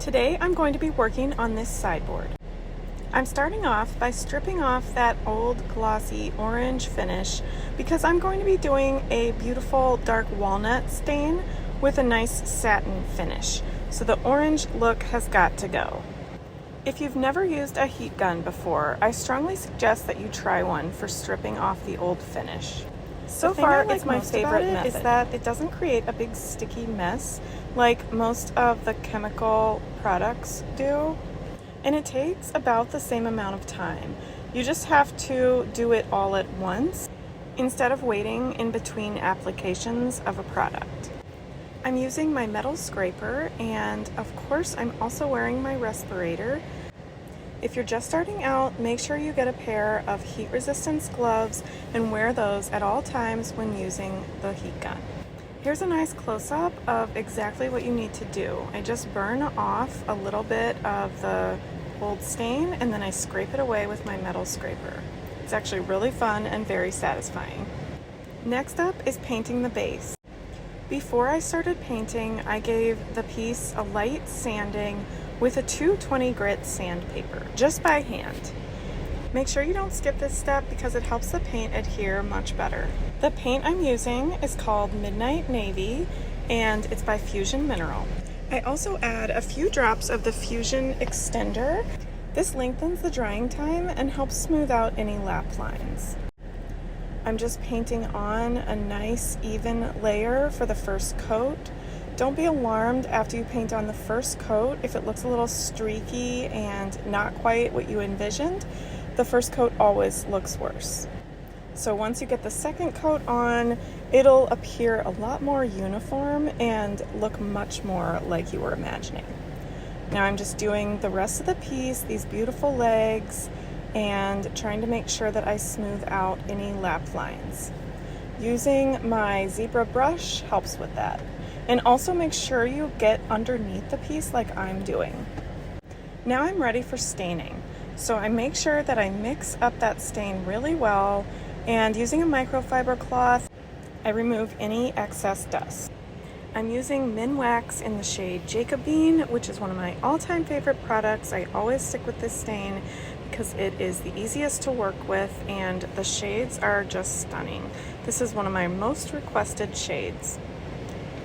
Today I'm going to be working on this sideboard. I'm starting off by stripping off that old glossy orange finish because I'm going to be doing a beautiful dark walnut stain with a nice satin finish. So the orange look has got to go. If you've never used a heat gun before, I strongly suggest that you try one for stripping off the old finish. So far, it's my favorite method. Is that it doesn't create a big sticky mess like most of the chemical products do, and it takes about the same amount of time. You just have to do it all at once instead of waiting in between applications of a product. I'm using my metal scraper, and of course I'm also wearing my respirator. If you're just starting out, make sure you get a pair of heat resistance gloves and wear those at all times when using the heat gun. Here's a nice close-up of exactly what you need to do. I just burn off a little bit of the old stain and then I scrape it away with my metal scraper. It's actually really fun and very satisfying. Next up is painting the base. Before I started painting, I gave the piece a light sanding with a 220 grit sandpaper, just by hand. Make sure you don't skip this step because it helps the paint adhere much better. The paint I'm using is called Midnight Navy and it's by Fusion Mineral. I also add a few drops of the Fusion Extender. This lengthens the drying time and helps smooth out any lap lines. I'm just painting on a nice even layer for the first coat. Don't be alarmed after you paint on the first coat if it looks a little streaky and not quite what you envisioned. The first coat always looks worse. So once you get the second coat on, it'll appear a lot more uniform and look much more like you were imagining. Now I'm just doing the rest of the piece, these beautiful legs, and trying to make sure that I smooth out any lap lines. Using my zebra brush helps with that. And also make sure you get underneath the piece like I'm doing. Now I'm ready for staining. So I make sure that I mix up that stain really well, and using a microfiber cloth, I remove any excess dust. I'm using Minwax in the shade Jacobine, which is one of my all-time favorite products. I always stick with this stain because it is the easiest to work with and the shades are just stunning. This is one of my most requested shades.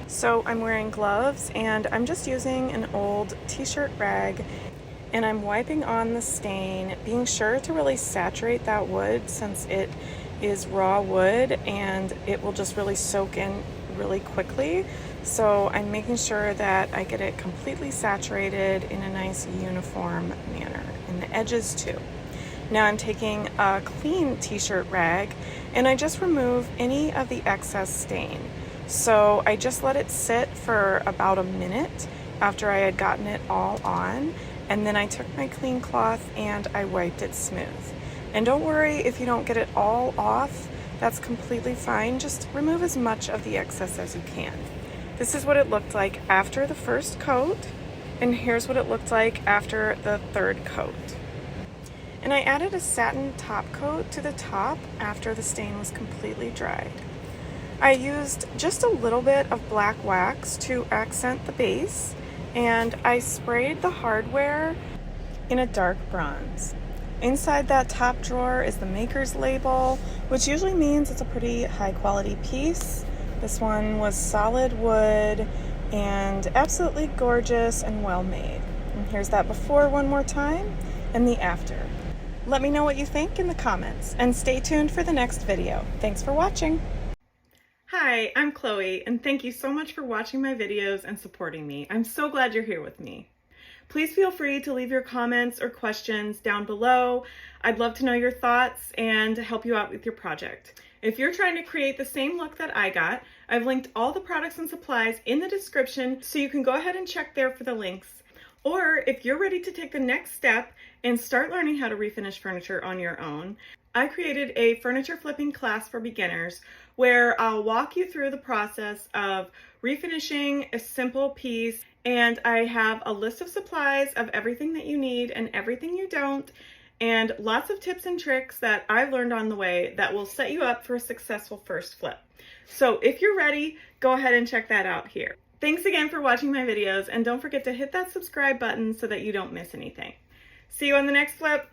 So I'm wearing gloves and I'm just using an old t-shirt rag and I'm wiping on the stain, being sure to really saturate that wood since it is raw wood and it will just really soak in really quickly. So I'm making sure that I get it completely saturated in a nice uniform manner, and the edges too. Now I'm taking a clean t-shirt rag and I just remove any of the excess stain. So I just let it sit for about a minute after I had gotten it all on, and then I took my clean cloth and I wiped it smooth. And don't worry if you don't get it all off, that's completely fine. Just remove as much of the excess as you can. This is what it looked like after the first coat, and here's what it looked like after the third coat. And I added a satin top coat to the top after the stain was completely dried. I used just a little bit of black wax to accent the base, and I sprayed the hardware in a dark bronze. Inside that top drawer is the maker's label, which usually means it's a pretty high quality piece. This one was solid wood and absolutely gorgeous and well made. And here's that before one more time and the after. Let me know what you think in the comments and stay tuned for the next video. Thanks for watching. Hi, I'm Chloe, and thank you so much for watching my videos and supporting me. I'm so glad you're here with me. Please feel free to leave your comments or questions down below. I'd love to know your thoughts and to help you out with your project. If you're trying to create the same look that I got, I've linked all the products and supplies in the description so you can go ahead and check there for the links. Or if you're ready to take the next step and start learning how to refinish furniture on your own, I created a furniture flipping class for beginners where I'll walk you through the process of refinishing a simple piece, and I have a list of supplies of everything that you need and everything you don't, and lots of tips and tricks that I've learned on the way that will set you up for a successful first flip. So if you're ready, go ahead and check that out here. Thanks again for watching my videos, and don't forget to hit that subscribe button so that you don't miss anything. See you on the next flip.